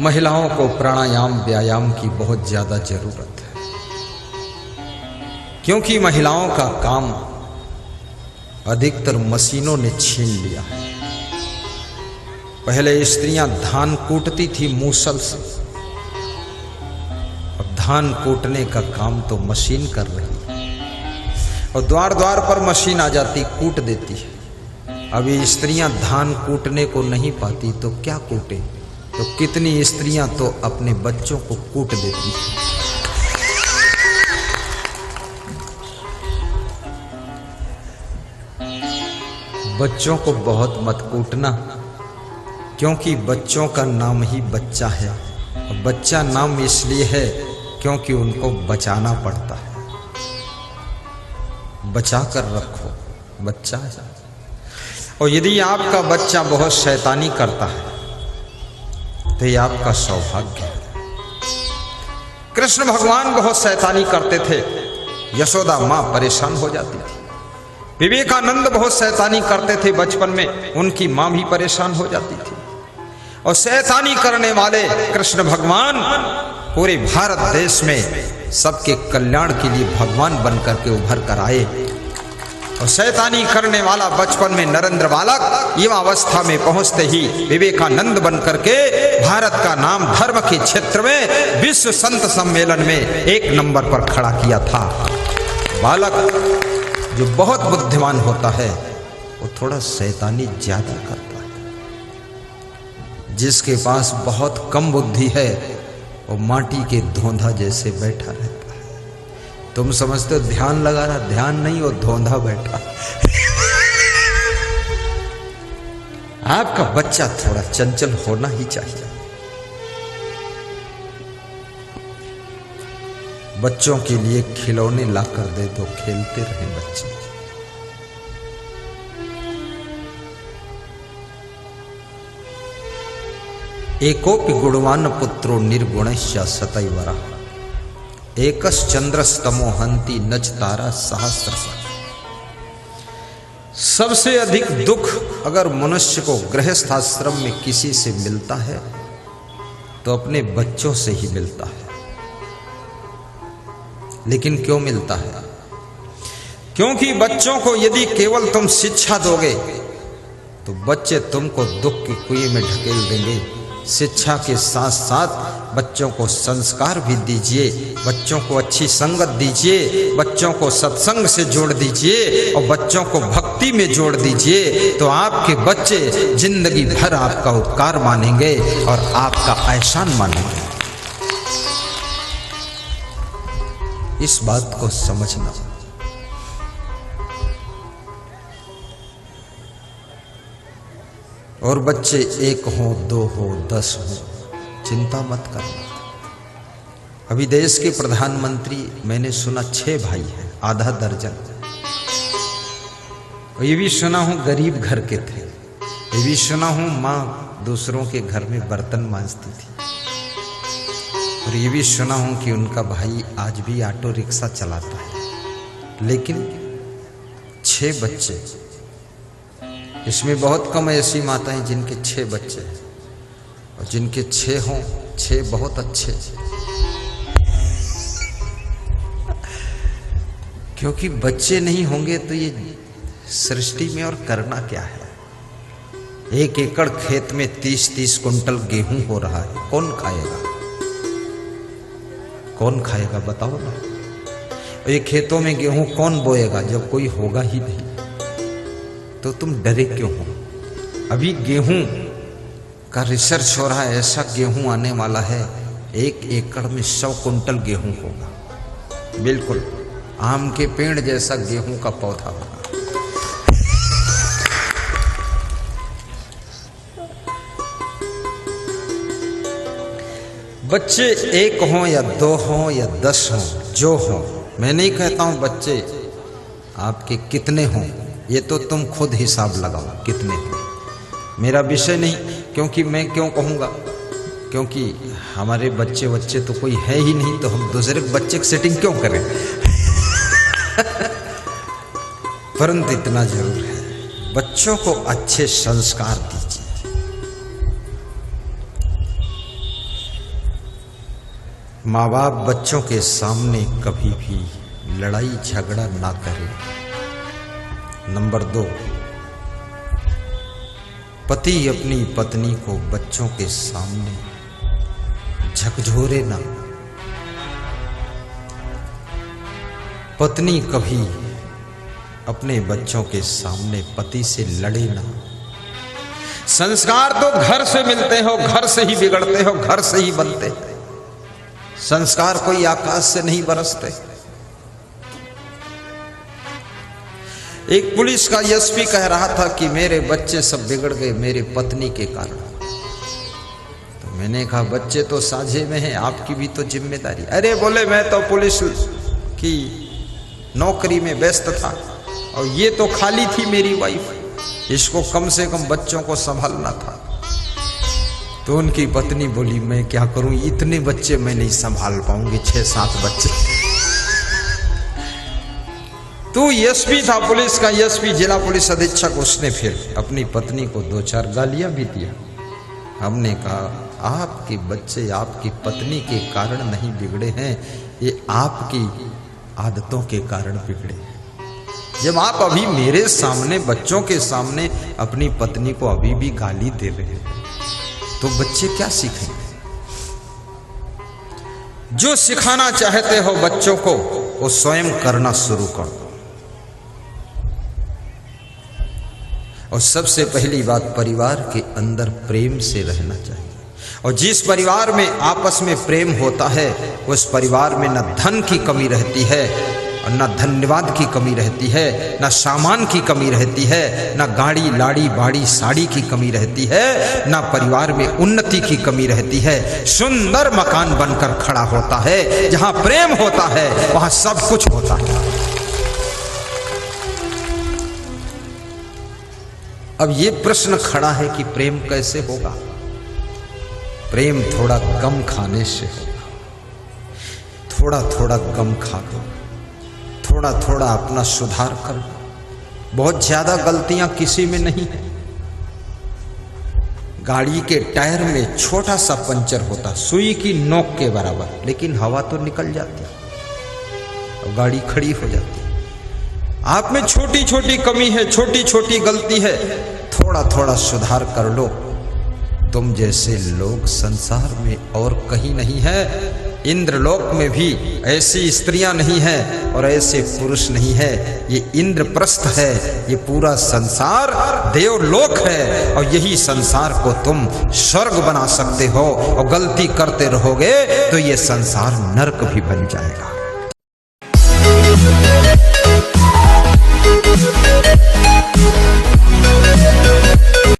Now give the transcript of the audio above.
महिलाओं को प्राणायाम व्यायाम की बहुत ज्यादा जरूरत है, क्योंकि महिलाओं का काम अधिकतर मशीनों ने छीन लिया है। पहले स्त्रियां धान कूटती थी मूसल से, अब धान कूटने का काम तो मशीन कर रही है और द्वार द्वार पर मशीन आ जाती, कूट देती है। अभी स्त्रियां धान कूटने को नहीं पाती तो क्या कूटे, तो कितनी स्त्रियां तो अपने बच्चों को कूट देती हैं। बच्चों को बहुत मत कूटना, क्योंकि बच्चों का नाम ही बच्चा है। बच्चा नाम इसलिए है क्योंकि उनको बचाना पड़ता है। बचा कर रखो, बच्चा है। और यदि आपका बच्चा बहुत शैतानी करता है तो ये आपका सौभाग्य है। कृष्ण भगवान बहुत शैतानी करते थे, यशोदा मां परेशान हो जाती थी। विवेकानंद बहुत शैतानी करते थे बचपन में, उनकी मां भी परेशान हो जाती थी। और शैतानी करने वाले कृष्ण भगवान पूरे भारत देश में सबके कल्याण के लिए भगवान बनकर के उभर कर आए। और शैतानी करने वाला बचपन में नरेंद्र बालक युवावस्था में पहुंचते ही विवेकानंद बनकर के भारत का नाम धर्म के क्षेत्र में विश्व संत सम्मेलन में 1 नंबर पर खड़ा किया था। बालक जो बहुत बुद्धिमान होता है वो थोड़ा शैतानी ज्यादा करता है। जिसके पास बहुत कम बुद्धि है वो माटी के धोंधा जैसे बैठा रहता है। तुम समझते हो ध्यान लगा रहा, ध्यान नहीं, वो धोंधा बैठा। आपका बच्चा थोड़ा चंचल होना ही चाहिए। बच्चों के लिए खिलौने लाकर दे दो, खेलते रहे बच्चे। एकोपि गुणवान पुत्रो निर्गुणश्च सतैवरः एकश्चंद्रस्तमो हन्ति नच तारा सहस्रशः। सबसे अधिक दुख अगर मनुष्य को गृहस्थ आश्रम में किसी से मिलता है तो अपने बच्चों से ही मिलता है। लेकिन क्यों मिलता है? क्योंकि बच्चों को यदि केवल तुम शिक्षा दोगे तो बच्चे तुमको दुख के कुएं में ढकेल देंगे। शिक्षा के साथ साथ बच्चों को संस्कार भी दीजिए, बच्चों को अच्छी संगत दीजिए, बच्चों को सत्संग से जोड़ दीजिए और बच्चों को भक्ति में जोड़ दीजिए, तो आपके बच्चे जिंदगी भर आपका उपकार मानेंगे और आपका एहसान मानेंगे। इस बात को समझना। और बच्चे 1 हो 2 हो 10 हो, चिंता मत करना। अभी देश के प्रधानमंत्री मैंने सुना 6 भाई हैं, आधा दर्जन। और ये भी सुना हूं गरीब घर के थे। ये भी सुना हूं माँ दूसरों के घर में बर्तन मांजती थी। और ये भी सुना हूं कि उनका भाई आज भी ऑटो रिक्शा चलाता है। लेकिन 6 बच्चे, इसमें बहुत कम ऐसी माताएं जिनके 6 बच्चे हैं, और जिनके 6 हों 6 बहुत अच्छे। क्योंकि बच्चे नहीं होंगे तो ये सृष्टि में और करना क्या है। 1 एकड़ खेत में 30-30 कुंटल गेहूं हो रहा है, कौन खाएगा? कौन खाएगा बताओ ना। ये खेतों में गेहूं कौन बोएगा जब कोई होगा ही नहीं? तो तुम डरे क्यों हो? अभी गेहूं का रिसर्च हो रहा है, ऐसा गेहूं आने वाला है 1 एकड़ में 100 कुंटल गेहूं होगा। बिल्कुल आम के पेड़ जैसा गेहूं का पौधा होगा। बच्चे 1 हों या 2 हों या 10 हों, जो हों, मैं नहीं कहता हूं बच्चे आपके कितने हों, ये तो तुम खुद हिसाब लगाओ कितने हों। मेरा विषय नहीं, क्योंकि मैं क्यों कहूँगा, क्योंकि हमारे बच्चे तो कोई है ही नहीं, तो हम दूसरे बच्चे की सेटिंग क्यों करें। परंतु इतना जरूर है, बच्चों को अच्छे संस्कार दीजिए। माँ बाप बच्चों के सामने कभी भी लड़ाई झगड़ा ना करे। नंबर 2, पति अपनी पत्नी को बच्चों के सामने झकझोरे ना। पत्नी कभी अपने बच्चों के सामने पति से लड़े ना। संस्कार तो घर से मिलते हो, घर से ही बिगड़ते हो, घर से ही बनते हैं। संस्कार कोई आकाश से नहीं बरसते। एक पुलिस का एसपी कह रहा था कि मेरे बच्चे सब बिगड़ गए मेरे पत्नी के कारण। तो मैंने कहा बच्चे तो साझे में हैं, आपकी भी तो जिम्मेदारी। अरे बोले मैं तो पुलिस की नौकरी में व्यस्त था और ये तो खाली थी मेरी वाइफ, इसको कम से कम बच्चों को संभालना था। तो उनकी पत्नी बोली मैं क्या करूं, इतने बच्चे मैं नहीं संभाल पाऊंगी, 6-7 बच्चे। तू एसपी था पुलिस का, एसपी जिला पुलिस अधीक्षक, उसने फिर अपनी पत्नी को 2-4 गालियां भी दिया। हमने कहा आपके बच्चे आपकी पत्नी के कारण नहीं बिगड़े हैं, ये आपकी आदतों के कारण बिगड़े हैं। जब आप अभी मेरे सामने बच्चों के सामने अपनी पत्नी को अभी भी गाली दे रहे हैं तो बच्चे क्या सीखेंगे? जो सिखाना चाहते हो बच्चों को वो स्वयं करना शुरू कर दो। और सबसे पहली बात, परिवार के अंदर प्रेम से रहना चाहिए। और जिस परिवार में आपस में प्रेम होता है उस परिवार में न धन की कमी रहती है और न धन्यवाद की कमी रहती है, न सामान की कमी रहती है, न गाड़ी लाड़ी बाड़ी साड़ी की कमी रहती है, न परिवार में उन्नति की कमी रहती है। सुंदर मकान बनकर खड़ा होता है। जहां प्रेम होता है वहां सब कुछ होता है। अब ये प्रश्न खड़ा है कि प्रेम कैसे होगा? प्रेम थोड़ा गम खाने से होगा। थोड़ा थोड़ा गम खा दो, थोड़ा थोड़ा अपना सुधार कर लो। बहुत ज्यादा गलतियां किसी में नहीं है। गाड़ी के टायर में छोटा सा पंचर होता, सुई की नोक के बराबर, लेकिन हवा तो निकल जाती और गाड़ी खड़ी हो जाती। आप में छोटी छोटी कमी है, छोटी छोटी गलती है, थोड़ा थोड़ा सुधार कर लो। तुम जैसे लोग संसार में और कहीं नहीं है। इंद्रलोक में भी ऐसी स्त्रियां नहीं है और ऐसे पुरुष नहीं है। ये इंद्रप्रस्थ है, ये पूरा संसार देवलोक है और यही संसार को तुम स्वर्ग बना सकते हो। और गलती करते रहोगे तो ये संसार नरक भी बन जाएगा।